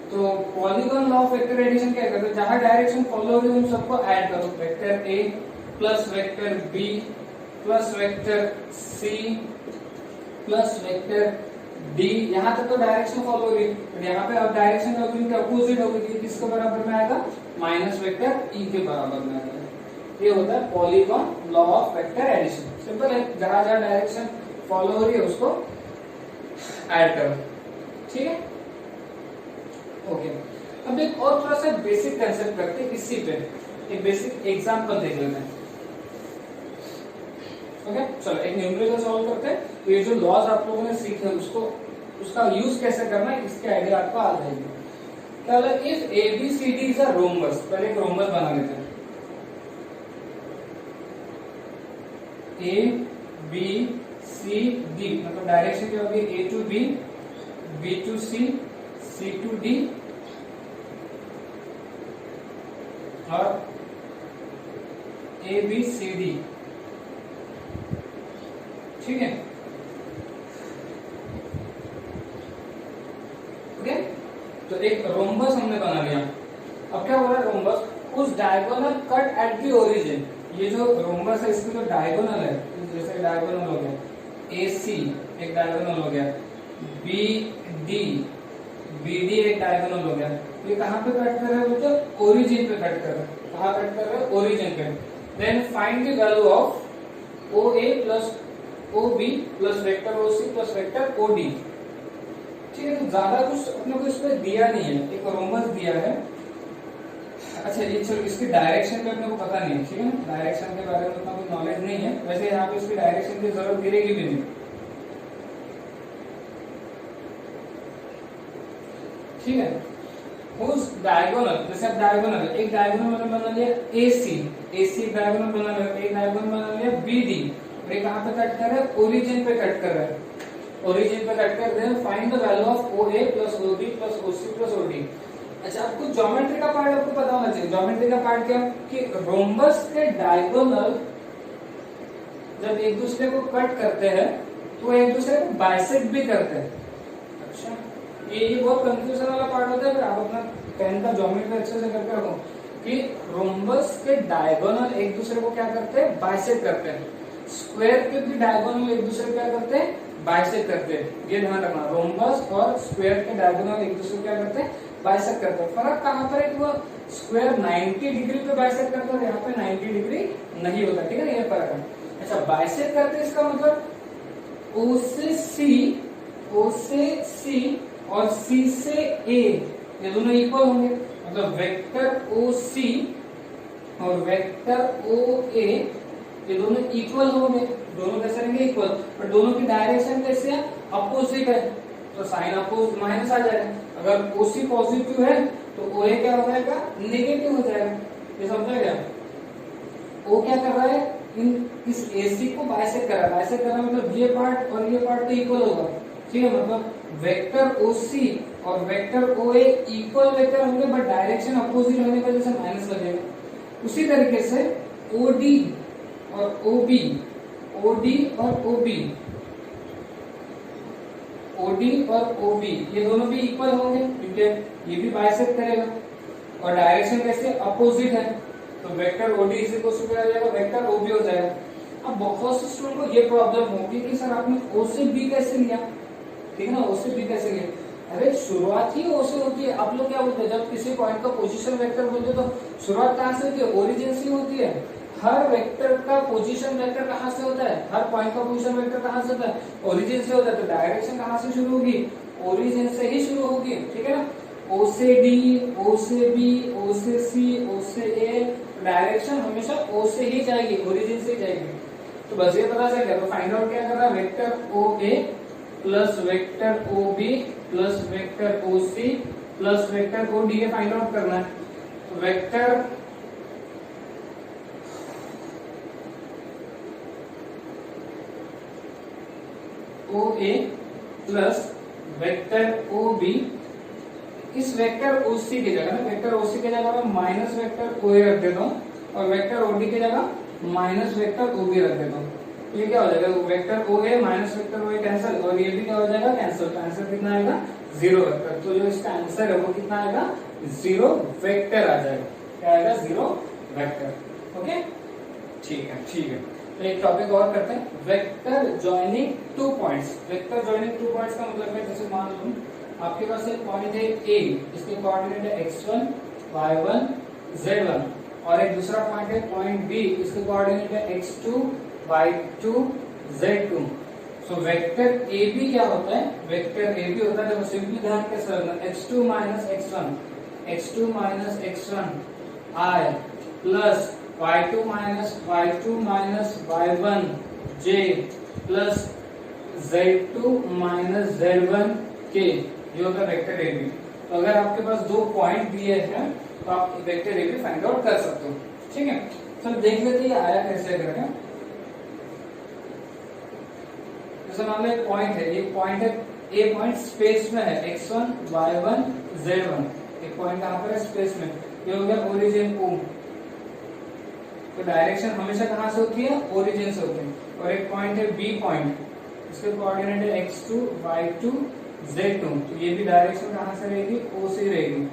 तो polygon law of vector addition क्या करता है, जहां डायरेक्शन फॉलो हो रही है उन सबको ऐड करो, vector A plus vector B plus vector C plus vector D, यहां तक तो डायरेक्शन फॉलो हो रही है। यहाँ पे अब डायरेक्शन अपोजिट होगी, किसके बराबर में आएगा, माइनस वेक्टर ई के बराबर में आएगा। ये होता है polygon law of vector addition. Simple है, जहां जहां डायरेक्शन फॉलो हो रही है उसको ऐड करो। ठीक है, ओके। अब एक और थोड़ा सा बेसिक कंसेप्ट करते हैं, इसी पे एक बेसिक एग्जांपल देख लेते हैं। ओके, चलो एक न्यूमेरिकल सॉल्व करते हैं। तो ये जो लॉज आप लोगों ने सीखे उसका यूज कैसे करना है, इसके आइडिया आपको आ जाएगी। क्या बोला, if ABCD is a rhombus, पहले एक रोम्बस बना लेते हैं। ए बी सी डी, मतलब डायरेक्शन क्या होगी, A to B, B to C to D और ए बी सी डी। ठीक है, ओके। तो एक रोम्बस हमने बना लिया। अब क्या हो रहा है, रोम्बस उस diagonal cut at the origin, ये जो रोम्बस है इसकी जो डायगोनल है, जैसे डायगोनल हो गया ए सी एक डायगोनल हो गया, बी डी एक डायगोनल हो गया, ये कहाँ पे कट कर रहा है, मतलब ओरिजिन पे कट कर रहा है। कहाँ कट कर रहा है, ओरिजिन पे। Then find the value of O A plus O B plus vector O C plus vector O D. ठीक है, तो ज्यादा कुछ अपने को इसमें दिया नहीं है, एक रोम्बस दिया है। अच्छा, ये चलो इसकी डायरेक्शन पे अपने को पता नहीं है, ठीक है ना, डायरेक्शन के बारे में उतना कोई नॉलेज नहीं है। वैसे यहाँ पे इसकी डायरेक्शन की जरूरत गिरेगी भी नहीं। ठीक है, उस डायगोनल, जैसे अब डायगोनल एक डायगोनल मैंने बना लिया ए सी एक डायगोनल बना लिया, एक डायगोनल बना लिया बी डी, और ये कहाँ पे कट कर रहा है, ओरिजिन पे कट कर रहा है। ओरिजिन पे कट कर दें, find the value of O A plus O B plus O C plus O D. अच्छा, आपको ज्योमेट्री का पार्ट आपको पता होना चाहिए। ज्योमेट्री का पार्ट क्या, कि रोम्बस के डायगोनल जब एक दूसरे को कट करते हैं तो एक दूसरे को बाइसेक्ट भी करते हैं। अच्छा, ये बहुत कंफ्यूजन वाला पार्ट होता है, फिर आप अपना 10 का ज्योमेट्री अच्छे से करके रखो कि रोम्बस के डायगोनल एक दूसरे को क्या करते हैं, बाइसेक्ट करते हैं। स्क्वायर के भी डायगोनल एक दूसरे को क्या करते हैं, बाइसेक्ट करते हैं। ये ध्यान रखना, रोम्बस और स्क्वायर के डायगोनल एक दूसरे को क्या करते हैं, बाइसेक्ट करते हैं। फर्क कहाँ पर है कि वो स्क्वायर 90 डिग्री पे बाइसेक्ट करता है, यहाँ पे 90 डिग्री नहीं होता। ठीक है ना, ये फर्क है। अच्छा, बाइसेक्ट करते हैं इसका मतलब O से C और C से A ये दोनों इक्वल होंगे, मतलब वेक्टर OC और वेक्टर OA ये दोनों इक्वल होंगे। दोनों कैसे रहेंगे, इक्वल, और दोनों की डायरेक्शन कैसे है, अपोजिट है, तो साइन अपोज माइनस आ जाएगा। अगर OC पॉजिटिव है तो OA क्या हो जाएगा, नेगेटिव हो जाएगा। ये समझा गया। O क्या कर रहा है, इस AC को बाइसेक्ट कर रहा है। बाइसेक्ट कर रहा है मतलब ये पार्ट और ये पार्ट तो इक्वल होगा। ठीक है, मतलब वेक्टर OC और वेक्टर OA इक्वल वेक्टर होंगे, बट डायरेक्शन अपोजिट होने की वजह से माइनस लगेगा। उसी तरीके से OD और OB ये दोनों भी इक्वल होंगे, क्योंकि ये भी बाइसेक्ट करेगा और डायरेक्शन कैसे, अपोजिट है, तो वेक्टर OD इसे को क्या हो जाएगा, वेक्टर OB हो जाएगा। अब बहुत से स्टूडेंट को ये प्रॉब्लम होगी कि सर आपने O से B कैसे लिया, ठीक है ना, O से B कैसे लिया। अरे शुरुआत ही O से होती है। आप लोग क्या बोलते हैं, जब किसी पॉइंट का पोजीशन वेक्टर बोलते हैं तो शुरुआत कहाँ से होती है, ओरिजिन से होती है। हर वेक्टर का पोजीशन वेक्टर कहाँ से होता है, हर पॉइंट का पोजीशन वेक्टर कहाँ से होता है, ओरिजिन से होता है। तो डायरेक्शन कहाँ से शुरू होगी, ओरिजिन से ही शुरू होगी। ठीक है ना, O से D, O से B, O से C, O से A, डायरेक्शन हमेशा O से ही जाएगी, ओरिजिन से ही जाएगी। तो बस ये पता चल गया। तो फाइंड आउट क्या कर रहा है, vector OA plus vector OB plus vector OC plus vector OD ये फाइंड आउट करना है। तो vector OA plus vector OB, इस वेक्टर OC की जगह ना, वेक्टर OC की जगह मैं माइनस वेक्टर OA रख देता हूँ और वेक्टर OD की जगह माइनस वेक्टर OB रख देता हूँ। तो ये क्या हो जाएगा, vector OA minus vector OA cancel, और ये भी क्या हो जाएगा, कैंसिल। तो आंसर कितना आएगा, 0 वेक्टर। तो जो इसका आंसर है वो कितना आएगा, 0 वेक्टर आ जाएगा। क्या आएगा, 0 वेक्टर। ओके, ठीक है। तो एक टॉपिक और करते हैं, vector joining two points. Vector joining two points का मतलब है, जैसे मान लो आपके पास एक पॉइंट है A, इसके कोऑर्डिनेट है x1, y1, z1, और एक दूसरा पॉइंट है पॉइंट B, इसके कोऑर्डिनेट है x2, y2, z2। So vector AB क्या होता है, वेक्टर AB होता है, देखो सिंपली ध्यान कैसे रखना, x2 minus x1 I plus y2 minus y1 j plus z2 minus z1 k, ये होता है वेक्टर AB। तो अगर आपके पास दो पॉइंट दिए हैं तो आप वेक्टर AB फाइंड आउट कर सकते हो। ठीक है, चलो देख लेते हैं आया कैसे करके। जैसे मान लो एक पॉइंट है, एक पॉइंट है, ए पॉइंट स्पेस में है, x1 y1 z1, एक पॉइंट कहां पर है, स्पेस में। ये हो गया ओरिजिन O। तो डायरेक्शन हमेशा कहां से होती है, ओरिजिन से होती है। और एक पॉइंट है बी पॉइंट, इसके कोऑर्डिनेट है x2 y2 z2, तो ये भी डायरेक्शन कहां से रहेगी, O से रहेगी।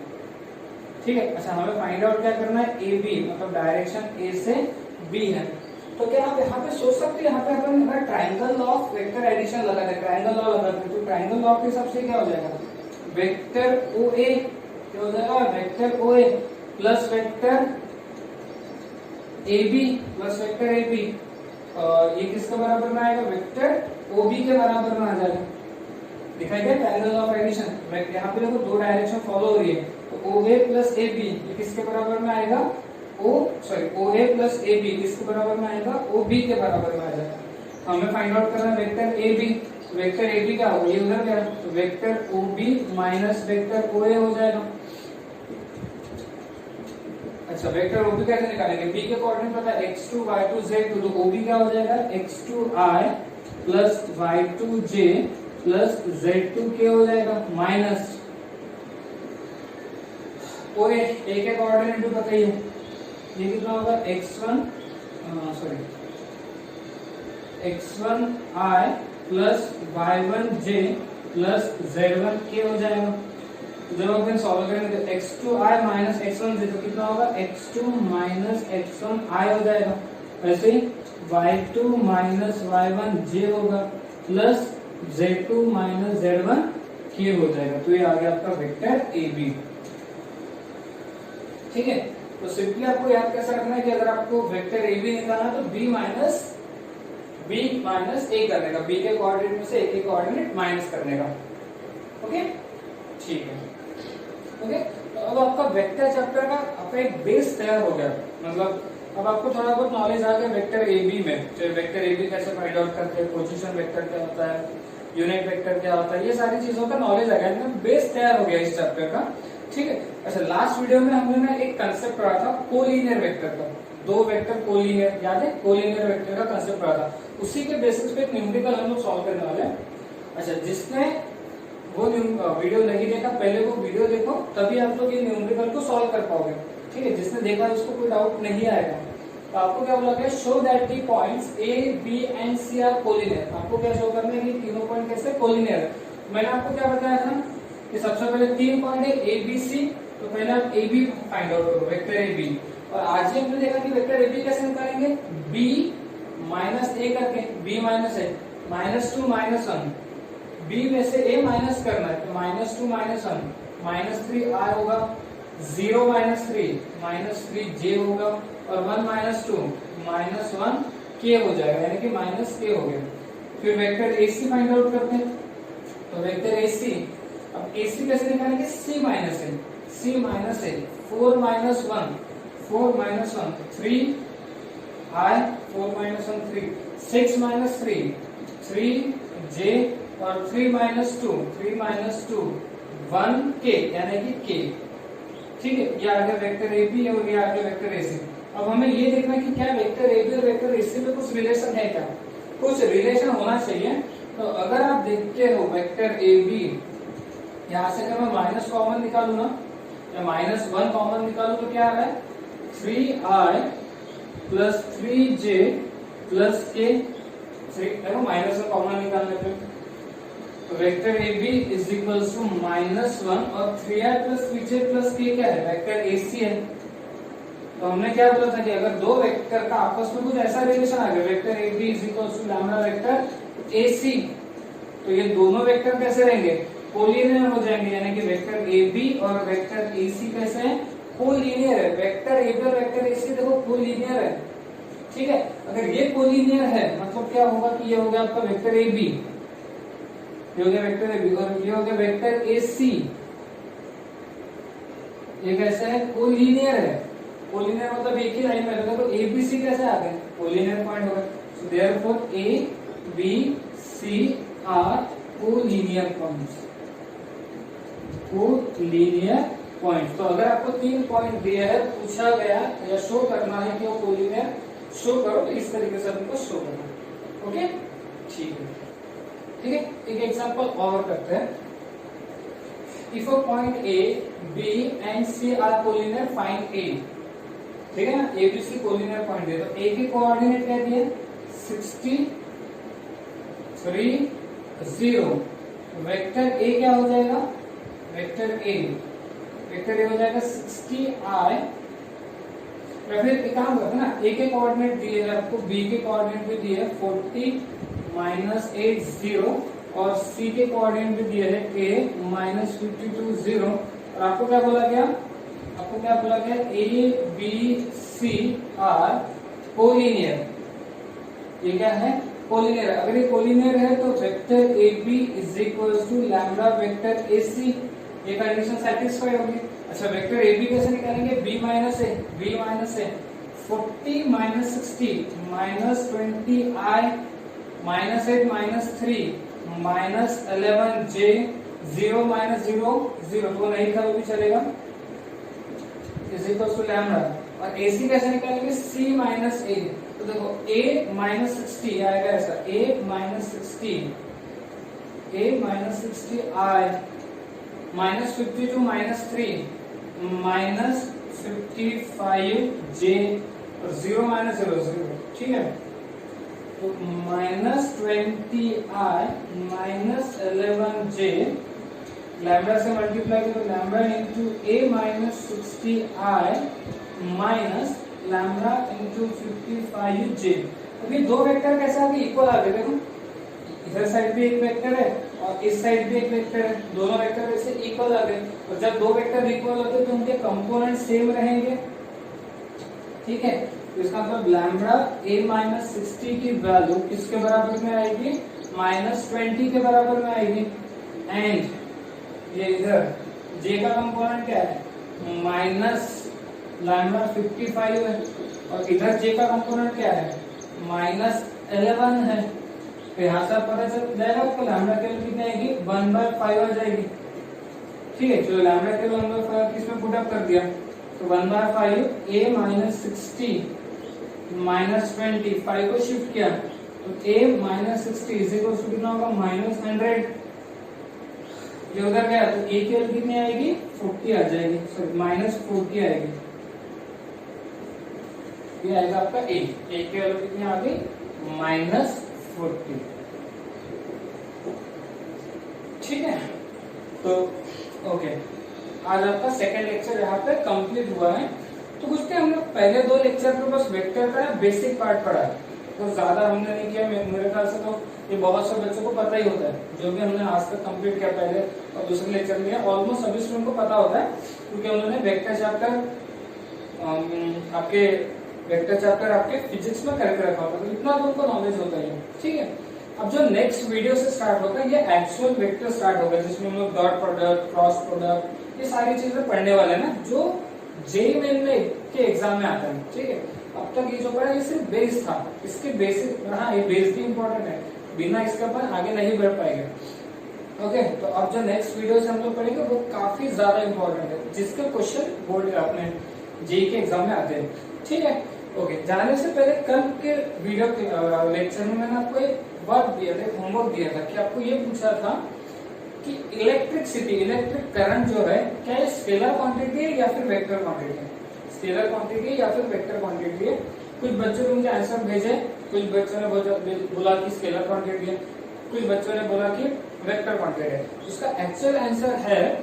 ठीक है। अच्छा, हमें फाइंड आउट क्या करना है, ए बी, मतलब डायरेक्शन ए से बी है। तो क्या आप यहाँ पे सोच सकते हैं, यहाँ पे अपन अगर triangle law of vector addition लगा दे, ट्राइंगल लॉ लगा दे, तो ट्राइंगल लॉ के हिसाब से क्या हो जाएगा, वेक्टर ओ ए क्या हो जाएगा, vector O A plus vector A B plus vector A B, ये किसके बराबर में आएगा, वेक्टर ओ बी के बराबर में आ जाएगा। दिखाई दे ट्रायंगल ऑफ एडिशन। यहाँ पे देखो दो डायरेक्शन फॉलो हो रही है, तो ओ ए प्लस ए बी ये किसके बराबर में आएगा, ओ ए प्लस ए बी किसके बराबर में आएगा, ओ बी के बराबर में आ जाएगा। हमें फाइंड आउट करना है vector A B. Vector A B क्या होगा, ये उधर क्या, तो vector O B minus vector O A हो जाएगा। अच्छा, वेक्टर ओबी कैसे निकालेंगे, बी के कोऑर्डिनेट पता है x2 y2 z2, तो ओबी क्या हो जाएगा, x2i plus y2j plus z2k हो जाएगा माइनस ओए ए के कोऑर्डिनेट भी पता ही है, ये कितना होगा x1i plus y1j plus z1k हो जाएगा। जब अपन सॉल्व करेंगे तो x2i माइनस x1j तो कितना होगा, x2 माइनस x1i हो जाएगा। वैसे ही y2 माइनस y1j होगा प्लस z2 माइनस z1k हो जाएगा। तो ये आ गया आपका वेक्टर AB। ठीक है, तो सिंपली आपको याद कैसा रखना है कि अगर आपको वेक्टर AB निकालना है तो b माइनस a करने का, b के कोऑर्डिनेट में से a के कोऑर्डिनेट माइनस करने का। ओके, ठीक है। ओके, तो अब आपका वेक्टर चैप्टर का आपका एक बेस तैयार हो गया। मतलब अब आपको थोड़ा बहुत नॉलेज आ गया वेक्टर AB में, तो वेक्टर AB कैसे फाइंड आउट करते हैं, पोजीशन वेक्टर क्या होता है, यूनिट वेक्टर क्या होता है, ये सारी चीजों का नॉलेज आ गया, एकदम बेस तैयार हो गया इस चैप्टर का। ठीक है। अच्छा, लास्ट वीडियो में हमने ना एक कंसेप्ट पढ़ा था कोलिनियर वेक्टर का, दो वेक्टर कोलिनियर, याद है, कोलिनियर वेक्टर का कंसेप्ट पढ़ा था। उसी के बेसिस पे एक न्यूमेरिकल हम लोग सॉल्व करने वाले हैं। अच्छा, जिसने वो वीडियो नहीं देखा, पहले वो वीडियो देखो, तभी आप लोग ये न्यूमेरिकल को सॉल्व कर पाओगे। ठीक है, जिसने देखा उसको कोई डाउट नहीं आएगा। तो आपको क्या बोला गया, show that the points A, B and C are collinear. आपको क्या शो करना है कि तीनों पॉइंट कैसे कोलिनियर है। मैंने आपको क्या बताया था कि सबसे पहले तीन पॉइंट है A, B, C, तो पहले आप A, B फाइंड आउट करो, वेक्टर A, B। और आज ही हमने देखा कि वेक्टर A, B कैसे निकालेंगे, B माइनस A करके, B माइनस A, -2 -1, B में से A माइनस करना है, तो -2 -1, -3R होगा, 0 -3 -3J होगा, और 1 -2 -1K हो जाएगा, यानी कि -K हो गया। फिर वेक्टर AC फाइंड आउट करते हैं, तो वेक्टर AC, अब AC कैसे निकालेंगे, C minus A, 4 -1 3I, 4 -1 3, 6 -3 3J, और 3 -2 1K, यानी कि K। ठीक है, ये आ गया वेक्टर AB और ये आ गया वेक्टर AC। अब हमें ये देखना है कि क्या वेक्टर AB और वेक्टर AC में कुछ रिलेशन है क्या, कुछ रिलेशन होना चाहिए। तो अगर आप देखते हो वेक्टर AB, यहाँ से अगर मैं माइनस कॉमन निकालू ना, या -1 कॉमन निकालू, तो क्या आ रहा है, 3I plus 3J plus K। देखो माइनस कॉमन निकालने पे vector AB is equals to -1 और 3I plus 3J plus K क्या है, वेक्टर AC है। तो हमने क्या बोला था कि अगर दो वेक्टर का आपस में कुछ ऐसा रिलेशन आ गया, vector AB is equals to lambda vector AC, तो ये दोनों वेक्टर कैसे रहेंगे, कोलिनियर हो जाएंगे, यानी कि वेक्टर AB और वेक्टर AC कैसे हैं, कोलिनियर है। वेक्टर AB और वेक्टर AC देखो कोलिनियर है। ठीक है, अगर ये कोलिनियर है मतलब क्या होगा कि ये हो गया आपका वेक्टर AB, ये हो गया वेक्टर AB, और ये हो गया वेक्टर AC, ये कैसे है, कोलिनियर है। कोलिनियर मतलब एक ही लाइन में रहता है, तो ABC कैसे आ गए, कोलिनियर पॉइंट होगा। So therefore A, B, C are collinear points, collinear point. तो अगर आपको 3 पॉइंट दिया है, पूछा गया या शो करना है कि वो कोलिनियर, शो करो, तो इस तरीके से आपको शो करना। ओके, ठीक है। ठीक है, एक एग्जांपल और करते हैं। If a point A, B and C are collinear, find A. ठीक है ना, A B C collinear point है, तो ए के कोऑर्डिनेट क्या दिए, 60 3 0। वेक्टर ए क्या हो जाएगा, वेक्टर ए हो जाएगा 60i, या फिर एक काम करते ना, ए के कोऑर्डिनेट दिए हैं आपको, बी के कोऑर्डिनेट भी दिए 40 -8 0, और सी के कोऑर्डिनेट भी दिए हैं a -52 0। और आपको क्या बोला गया, A B C are collinear. ये क्या है, कोलिनियर। अगर ये कोलिनियर है तो vector A B is equal to lambda vector A C, ये कंडीशन सेटिस्फाई होगी। अच्छा, वेक्टर ए बी कैसे निकालेंगे, बी माइनस ए 40 -60 -20i -8 -3 -11j 0 -0 0, तो नहीं था वो भी चलेगा, इज इक्वल टू लैम्डा। और AC कैसे निकालेंगे, C माइनस ए, तो देखो A -60 आएगा ऐसा, A -60 I -52 -3 -55J 0 -0 0, ठीक है। तो -20I -11J, लैम्डा से मल्टीप्लाई करो, lambda into A -60I minus lambda into 55J। अभी दो वेक्टर कैसे आ गए, इक्वल आ गए। देखो इधर साइड भी एक वेक्टर है और इस साइड भी एक वेक्टर है, दोनों वेक्टर कैसे इक्वल आ गए। और जब दो वेक्टर इक्वल होते हैं तो उनके कंपोनेंट सेम रहेंगे, ठीक है। तो इसका मतलब लैम्डा A -60 की वैल्यू किसके बराबर में आएगी, -20 के बराबर में आएगी। एंड ये इधर J का कंपोनेंट क्या है, माइनस लैम्डा 55 है, और इधर J का कंपोनेंट क्या है, -11 है। तो यहाँ से पता चल जाएगा आपको लैम्डा के वैल्यू कितनी आएगी, 1/5 आ जाएगी, ठीक है। चलो लैम्डा के 1/5 किसमें पुट अप कर दिया, तो 1/5 A -60 -20, 5 को शिफ्ट किया तो A -60 इज इक्वल टू कितना होगा, -100। ये उधर गया तो A की वैल्यू कितनी आएगी, 40 आ जाएगी, सॉरी -40 आएगी। ये आएगा आपका A की वैल्यू कितनी आ गई, -40, ठीक है। तो ओके, आज आपका सेकंड लेक्चर यहाँ पे कंप्लीट हुआ है। तो कुछ नहीं, हमने पहले दो लेक्चर में बस वेक्टर का बेसिक पार्ट पढ़ा है, तो ज्यादा हमने नहीं किया। मेरे ख्याल से तो ये बहुत से बच्चों को पता ही होता है, जो भी हमने आज तक कंप्लीट किया पहले और दूसरे लेक्चर में, ऑलमोस्ट सभी स्टूडेंट को पता होता है, क्योंकि उन्होंने वेक्टर चैप्टर आपके फिजिक्स में करके रखा होता है, तो इतना तो उनको नॉलेज होता ही है, ठीक है। अब जो नेक्स्ट वीडियो से स्टार्ट होगा ये एक्चुअल वेक्टर स्टार्ट होगा, जिसमें हम लोग डॉट प्रोडक्ट, क्रॉस प्रोडक्ट, ये सारी चीजें पढ़ने वाले हैं ना, जो जेईई मेन में के एग्जाम में आता है, ठीक है। अब तक ये जो पढ़ा ये सिर्फ बेस था, इसके बेसिक, हाँ ये बेस भी इम्पोर्टेंट है, बिना इसके अपन आगे नहीं बढ़ पाएंगे, ओके। तो अब जो नेक्स्ट वीडियो से हम लोग पढ़ेंगे वो काफी ज्यादा इम्पोर्टेंट है, जिसके क्वेश्चन बोर्ड अपने जेईई के एग्जाम में आते हैं, ठीक है। ओके, जाने से पहले कल के वीडियो के लेक्चर में मैंने आपको एक वर्क दिया था, होमवर्क दिया था कि आपको ये पूछा था कि इलेक्ट्रिक करंट जो है क्या ये स्केलर क्वांटिटी है या फिर वेक्टर क्वांटिटी है, स्केलर क्वांटिटी या फिर वेक्टर क्वांटिटी है। कुछ बच्चों ने मुझे आंसर भेजे, कुछ बच्चों ने बोला कि स्केलर क्वांटिटी है, कुछ बच्चों ने बोला कि वेक्टर क्वांटिटी है। उसका एक्चुअल आंसर है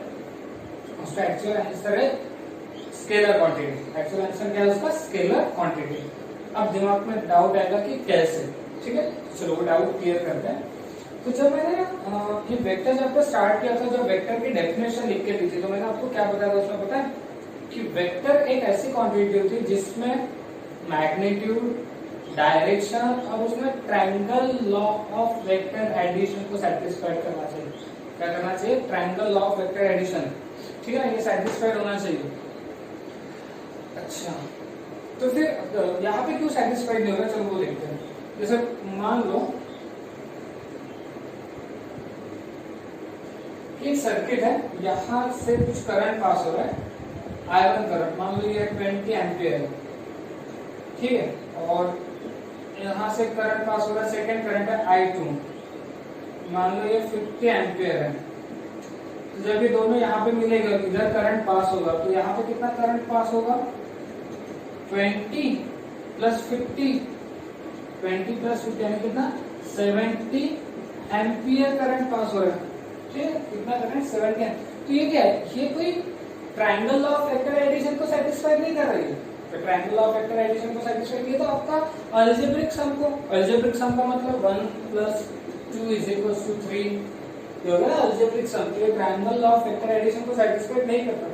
स्केलर क्वांटिटी। एक्चुअल आंसर क्या है उसका, स्केलर क्वांटिटी। अब दिमाग में डाउट आएगा कि कैसे, ठीक है, चलो वो डाउट क्लियर करते हैं। तो जब मैंने ये वेक्टर चैप्टर स्टार्ट किया था, जब वेक्टर की डेफिनेशन लिख के दी थी, तो मैंने आपको क्या बताया था उसमें, पता है कि वेक्टर एक ऐसी क्वांटिटी होती है जिसमें मैग्नीट्यूड, डायरेक्शन और उसमें triangle law of vector addition को सेटिस्फाइड करना चाहिए। क्या करना चाहिए, triangle law of vector addition, ठीक है ना, ये सेटिस्फाइड होना चाहिए। अच्छा, तो फिर यहाँ पे क्यों सेटिस्फाइड नहीं हो रहा, चलो वो देखते हैं। जैसे मान लो एक सर्किट है, यहाँ से कुछ करंट पास हो रहा है, I1 करंट, मान लो ये 20 एम्पियर है, ठीक है, और यहाँ से करंट पास हो रहा है, सेकंड करंट है I2, मान लो ये 50 एम्पियर है, तो जब ये दोनों यहाँ पे मिलेगा, इधर करंट पास होगा, तो यहाँ पे कितना करंट पास होगा, 20 प्लस 50, 20 प्लस 50 यानी कितना 70 एम्पियर करंट पास हो रहा है। ठीक है, कितना करंट 70 है। तो ये क्या है, ये कोई ट्रायंगल लॉ ऑफ फैक्टराइजेशन को सेटिस्फाई नहीं कर रही है। तो ट्रायंगल लॉ ऑफ फैक्टराइजेशन को सेटिस्फाई किया तो आपका अलजेब्रिक सम को, अलजेब्रिक सम का मतलब 1 + 2 = 3 ये होगा ना अलजेब्रिक सम। तो ये ट्रायंगल लॉ ऑफ फैक्टराइजेशन को सेटिस्फाई नहीं करता।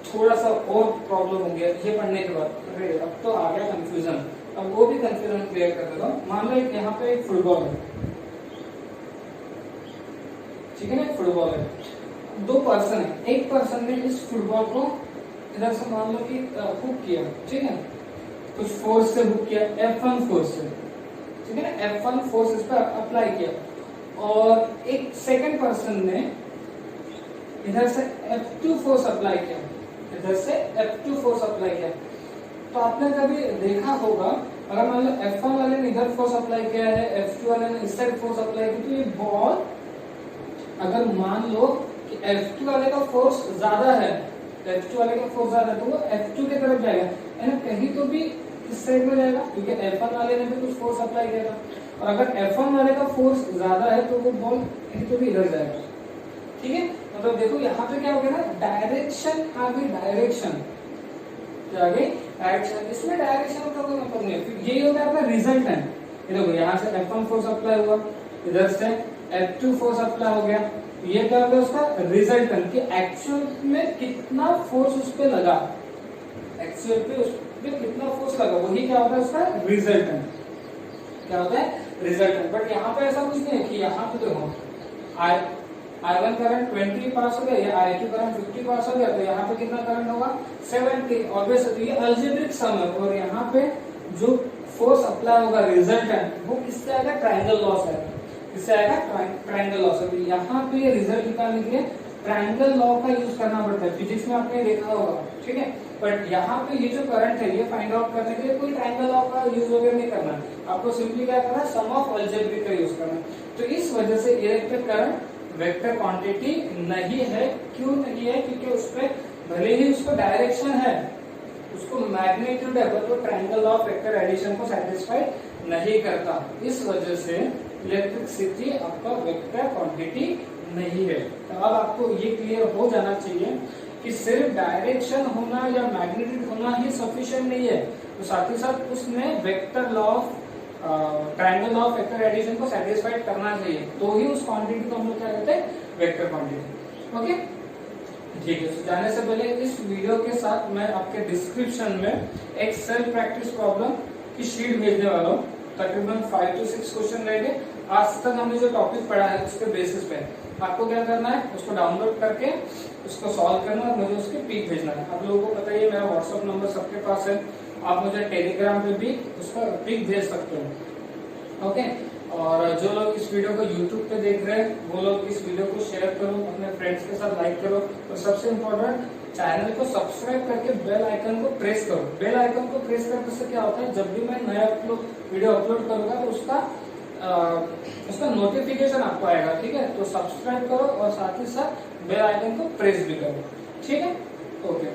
थोड़ा सा और प्रॉब्लम हो गया ये पढ़ने के बाद। अरे अब तो आ गया कंफ्यूजन, अब वो भी कंफ्यूजन क्लियर कर देता हूँ। मान लो यहाँ पे एक फुटबॉल है, ठीक है ना, फुटबॉल है, दो पर्सन है, एक पर्सन ने इस फुटबॉल को इधर से मान लो कि हुक किया, ठीक है, कुछ फोर्स से हुक किया, F1 फोर्स से, ठीक है ना, F1 फोर्स इस पर अप्लाई किया, और एक सेकंड पर्सन ने इधर से F2 फोर्स अप्लाई किया, इधर से F2 फोर्स अप्लाई किया। तो आपने कभी देखा होगा, अगर मान लो F1 वाले ने इधर फोर्स अप्लाई किया है, F2 वाले ने इस साइड फोर्स अप्लाई किया, तो ये बॉल अगर मान लो कि F2 वाले का फोर्स ज्यादा है, F2 वाले का फोर्स ज्यादा है, तो वो F2 की तरफ जाएगा, यानी कहीं तो भी इस साइड में जाएगा, क्योंकि F1 वाले ने भी कुछ फोर्स अप्लाई किया था। और अगर F1 वाले का फोर्स ज्यादा है तो वो बॉल कहीं तो भी इधर जाएगा। ठीक है, मतलब देखो यहाँ पे क्या हो गया ना, डायरेक्शन आ गई, डायरेक्शन क्या आ गई, डायरेक्शन। इसमें डायरेक्शन का कोई मतलब नहीं है, यही होगा आपका रिजल्टेंट। ये देखो यहाँ से F1 फोर्स अप्लाई हुआ, इधर से F2 फोर्स अप्लाई हो गया, ये क्या होगा उसका रिजल्टेंट, कि एक्चुअल में कितना फोर्स उस पे लगा, एक्चुअल पे उस पे कितना फोर्स लगा, वही क्या होता है उसका रिजल्टेंट। क्या होता है रिजल्टेंट। बट यहाँ पे ऐसा कुछ नहीं है कि यहाँ पे देखो I1 करंट 20 पास हो गया, या I2 करंट 50 पास हो गया, तो यहाँ पे कितना करंट होगा 70। ऑब्वियसली ये अलजेब्रिक सम है, और यहाँ पे जो फोर्स अप्लाई होगा रिजल्टेंट वो किससे आएगा, ट्रायंगल लॉ से आएगा। इससे आएगा ट्रायंगल लॉ से। यहाँ पे रिजल्ट निकालने के लिए ट्रायंगल लॉ का यूज करना पड़ता है, फिजिक्स में आपने देखा होगा, ठीक है। बट यहाँ पे ये जो करंट है ये फाइंड आउट करने के लिए कोई ट्रायंगल लॉ का यूज वगैरह नहीं करना, आपको सिंपली क्या करना है, सम ऑफ अलजेब्रिक का यूज करना। तो इस वजह से इलेक्ट्रिक करंट वेक्टर क्वांटिटी नहीं है। क्यों नहीं है, क्योंकि उसपे भले ही उसको डायरेक्शन है, उसको मैग्नीट्यूड है, बट वो triangle law of vector addition को सेटिस्फाई नहीं करता। इस वजह से इलेक्ट्रिसिटी आपका वेक्टर क्वांटिटी नहीं है। तो अब आपको ये क्लियर हो जाना चाहिए कि सिर्फ डायरेक्शन होना या मैग्नीट्यूड होना ही सफिशिएंट नहीं है, तो साथ ही साथ उसमें vector law of triangle law of vector addition को सेटिस्फाइड करना चाहिए, तो ही उस क्वांटिटी को हम लोग क्या कहते हैं, वेक्टर क्वांटिटी। ओके, ठीक है। तो जाने से पहले इस वीडियो के साथ मैं आपके डिस्क्रिप्शन में एक सेल्फ प्रैक्टिस प्रॉब्लम की शीट भेजने वाला हूँ। तकरीबन 5 से 6 क्वेश्चन रहेंगे। आज तक हमने जो टॉपिक पढ़ा है उसके बेसिस पे आपको क्या करना है, उसको डाउनलोड करके उसको सॉल्व करना और मुझे उसकी पिक भेजना है। आप लोगों को पता ही है मेरा व्हाट्सएप नंबर सबके पास है, आप मुझे टेलीग्राम पे भी उसका पिक भेज सकते हो। ओके, और जो लोग इस वीडियो को यूट्यूब पे देख रहे हैं वो लोग इस वीडियो को शेयर करो, अपने फ्रेंड्स के साथ लाइक करो, और सबसे इम्पोर्टेंट चैनल को सब्सक्राइब करके बेल आइकन को प्रेस करो। बेल आइकन को प्रेस करने से क्या होता है, जब भी मैं नया वीडियो अपलोड करूंगा तो उसका नोटिफिकेशन आपको आएगा। ठीक है, तो सब्सक्राइब करो और साथ ही साथ बेल आइकन को प्रेस भी करो। ठीक है, ओके।